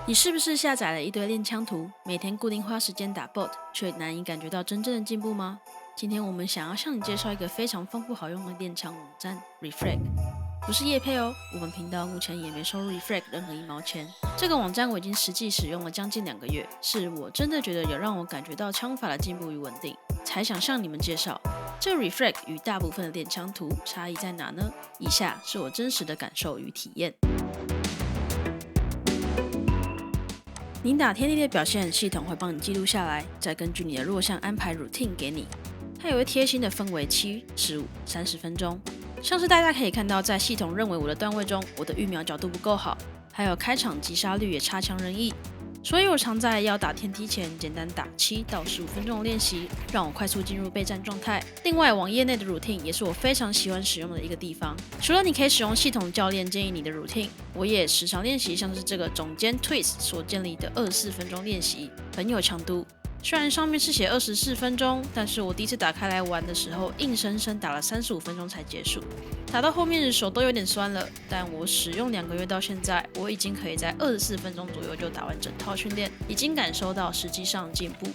你是不是下载了一堆练枪图，每天固定花时间打 bot， 却难以感觉到真正的进步吗？今天我们想要向你介绍一个非常丰富好用的练枪网站 Refrag， 不是业配哦，我们频道目前也没收入 Refrag 任何1毛钱。这个网站我已经实际使用了将近2个月，是我真的觉得有让我感觉到枪法的进步与稳定，才想向你们介绍。这个 Refrag 与大部分的练枪图差异在哪呢？以下是我真实的感受与体验。你打天地的表现，系统会帮你记录下来，再根据你的弱项安排 routine 给你。它有会贴心的分为7、15、30分钟。像是大家可以看到，在系统认为我的段位中，我的预瞄角度不够好，还有开场击杀率也差强人意。所以我常在要打天梯前，简单打7到15分钟的练习，让我快速进入备战状态。另外，网页内的 routine 也是我非常喜欢使用的一个地方。除了你可以使用系统教练建议你的 routine， 我也时常练习像是这个总监 Twist 所建立的24分钟练习，很有强度。虽然上面是写24分钟，但是我第一次打开来玩的时候，硬生生打了35分钟才结束。打到后面手都有点酸了，但我使用2个月到现在，我已经可以在24分钟左右就打完整套训练，已经感受到实际上进步。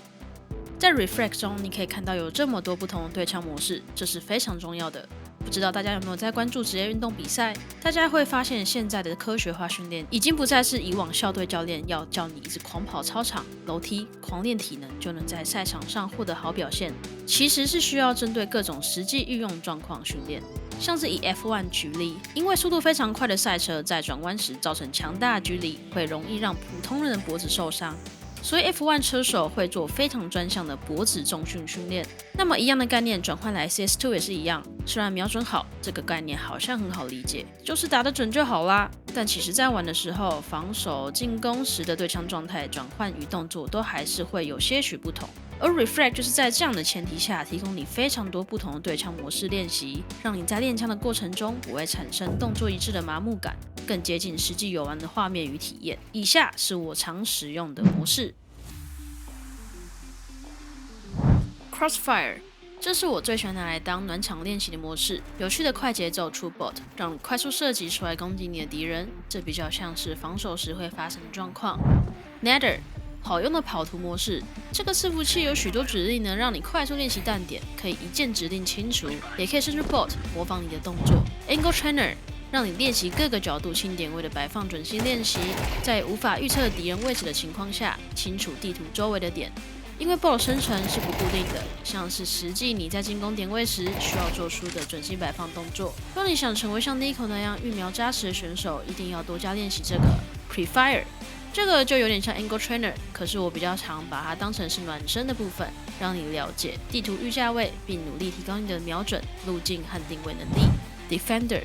在 Refrag 中，你可以看到有这么多不同的对枪模式，这是非常重要的。不知道大家有没有在关注职业运动比赛？大家会发现现在的科学化训练已经不再是以往校队教练要叫你一直狂跑操场、楼梯、狂练体能就能在赛场上获得好表现，其实是需要针对各种实际运用状况训练。像是以 F1 举例，因为速度非常快的赛车在转弯时造成强大的距离，会容易让普通人的脖子受伤。所以 F1 车手会做非常专项的脖子重训练。那么一样的概念转换来 CS2 也是一样，虽然瞄准好这个概念好像很好理解，就是打得准就好啦。但其实在玩的时候，防守、进攻时的对枪状态转换与动作都还是会有些许不同。而 Refrag 就是在这样的前提下，提供你非常多不同的对枪模式练习，让你在练枪的过程中不会产生动作一致的麻木感，更接近实际游玩的画面与体验。以下是我常使用的模式。Crossfire， 这是我最喜欢拿来当暖场练习的模式。有趣的快节奏出 bot， 让你快速射击出来攻击你的敌人，这比较像是防守时会发生的状况。Nether， 好用的跑图模式，这个伺服器有许多指令能让你快速练习弹点，可以一键指令清除，也可以伸出 bot 模仿你的动作。Angle Trainer， 让你练习各个角度轻点位的摆放准心练习，在无法预测敌人位置的情况下，清除地图周围的点。因为 bot 生成是不固定的，像是实际你在进攻点位时需要做出的准心摆放动作。若你想成为像 Nico 那样预瞄扎实的选手，一定要多加练习这个 Prefire。这个就有点像 Angle Trainer， 可是我比较常把它当成是暖身的部分，让你了解地图预价位，并努力提高你的瞄准、路径和定位能力。Defender，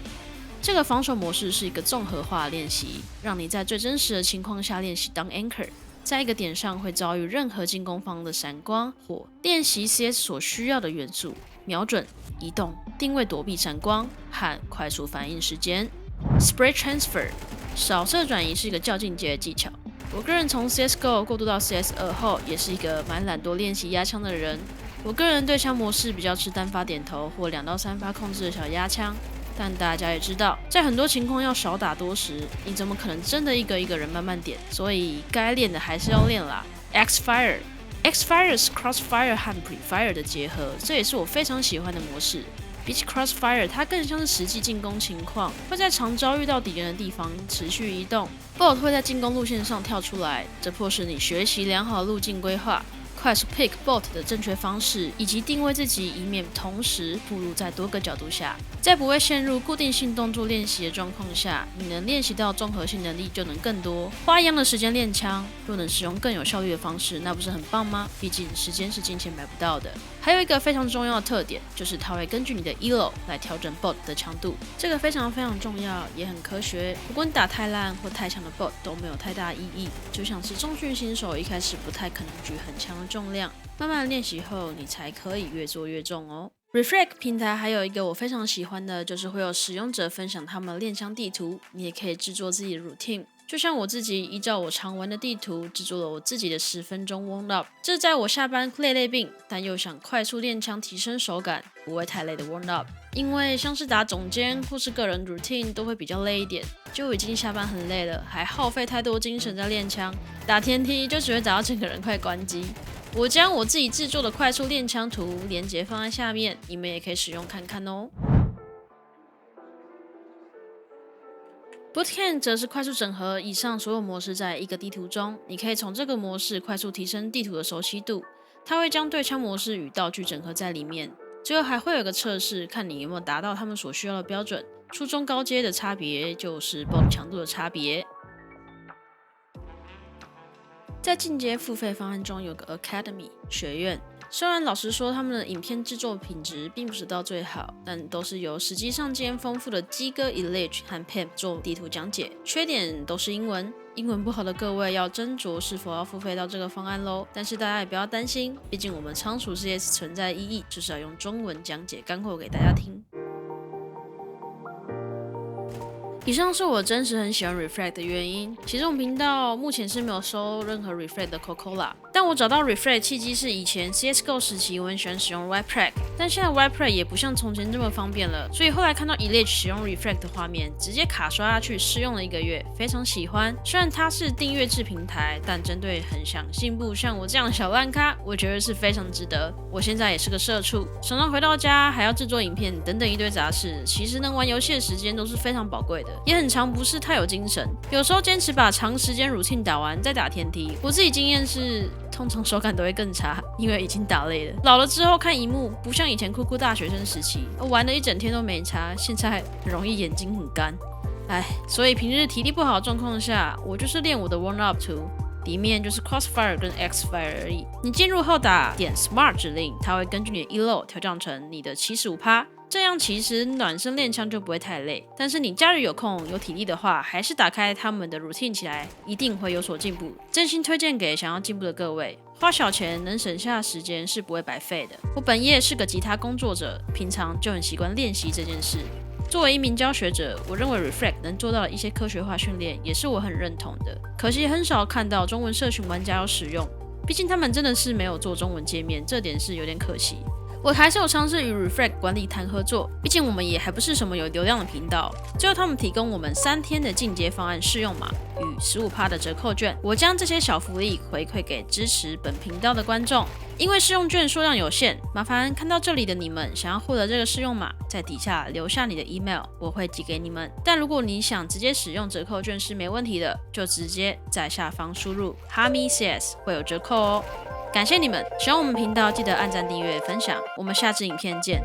这个防守模式是一个综合化的练习，让你在最真实的情况下练习当 Anchor。在一个点上会遭遇任何进攻方的闪光或练习 CS 所需要的元素：瞄准、移动、定位、躲避闪光和快速反应时间。Spray Transfer， 扫射转移是一个较进阶的技巧。我个人从 CSGO 过渡到 CS2 后，也是一个蛮懒惰练习压枪的人。我个人对枪模式比较吃单发点头或2到3发控制的小压枪。但大家也知道，在很多情况要少打多时，你怎么可能真的一个一个人慢慢点？所以该练的还是要练啦。Xfire 是 Crossfire 和 Prefire 的结合，这也是我非常喜欢的模式。比起 Crossfire， 它更像是实际进攻情况，会在常遭遇到敌人的地方持续移动 ，bot 会在进攻路线上跳出来，这迫使你学习良好的路径规划。快速 pick bot 的正确方式，以及定位自己，以免同时暴露在多个角度下。在不会陷入固定性动作练习的状况下，你能练习到综合性能力就能更多。花一样的时间练枪，若能使用更有效率的方式，那不是很棒吗？毕竟时间是金钱买不到的。还有一个非常重要的特点，就是它会根据你的 elo 来调整 bot 的强度，这个非常非常重要，也很科学。如果你打太烂或太强的 bot 都没有太大意义，就像是重训新手一开始不太可能举很强的重量，慢慢练习后你才可以越做越重哦。Refrag 平台还有一个我非常喜欢的，就是会有使用者分享他们的练枪地图，你也可以制作自己的 routine。就像我自己依照我常玩的地图制作了我自己的10分钟 warm up， 这是在我下班累病但又想快速练枪提升手感不会太累的 warm up。 因为像是打总监或是个人 routine 都会比较累一点，就已经下班很累了，还耗费太多精神在练枪，打天梯就只会打到整个人快关机。我将我自己制作的快速练枪图连结放在下面，你们也可以使用看看哦。Bootcamp 则是快速整合以上所有模式在一个地图中，你可以从这个模式快速提升地图的熟悉度。它会将对枪模式与道具整合在里面，最后还会有个测试，看你有没有达到他们所需要的标准。初中高阶的差别就是 BOT 强度的差别。在进阶付费方案中有个 Academy 学院，虽然老实说他们的影片制作品质并不是到最好，但都是由实际上经验丰富的鸡哥 Elige 和 Pep 做地图讲解，缺点都是英文。英文不好的各位要斟酌是否要付费到这个方案咯，但是大家也不要担心，毕竟我们仓鼠 CS 存在意义就是要用中文讲解干货给大家听。以上是我真实很喜欢 Reflect 的原因。其实我们频道目前是没有收任何 Reflect 的 Coca-Cola， 但我找到 Reflect 契机是以前 CSGO 时期我很喜欢使用 Wipetrack， 但现在 Wipetrack 也不像从前这么方便了，所以后来看到 Elige 使用 Reflect 的画面，直接卡刷下去试用了1个月，非常喜欢。虽然它是订阅制平台，但针对很想进步像我这样的小烂咖，我觉得是非常值得。我现在也是个社畜，常常回到家还要制作影片等等一堆杂事，其实能玩游戏的时间都是非常宝贵的。也很常不是太有精神，有时候坚持把长时间 routine 打完再打天梯，我自己经验是通常手感都会更差，因为已经打累了。老了之后看荧幕不像以前酷酷大学生时期，玩了一整天都没差，现在很容易眼睛很干。所以平日体力不好的状况下，我就是练我的 warm up 图，里面就是 Crossfire 跟 Xfire 而已。你进入后打点 Smart 指令，它会根据你的 elo 调整成你的 75%，这样其实暖身练枪就不会太累，但是你假日有空有体力的话，还是打开他们的 routine 起来，一定会有所进步。真心推荐给想要进步的各位，花小钱能省下的时间是不会白费的。我本业是个吉他工作者，平常就很习惯练习这件事。作为一名教学者，我认为 Reflect 能做到的一些科学化训练，也是我很认同的。可惜很少看到中文社群玩家有使用，毕竟他们真的是没有做中文界面，这点是有点可惜。我还是有尝试与 Reflect 管理谈合作，毕竟我们也还不是什么有流量的频道。最后他们提供我们3天的进阶方案试用码与15%的折扣券，我将这些小福利回馈给支持本频道的观众。因为试用券数量有限，麻烦看到这里的你们想要获得这个试用码，在底下留下你的 email， 我会寄给你们。但如果你想直接使用折扣券是没问题的，就直接在下方输入 HAMICS 会有折扣哦。感谢你们，喜欢我们频道记得按赞、订阅、分享，我们下支影片见。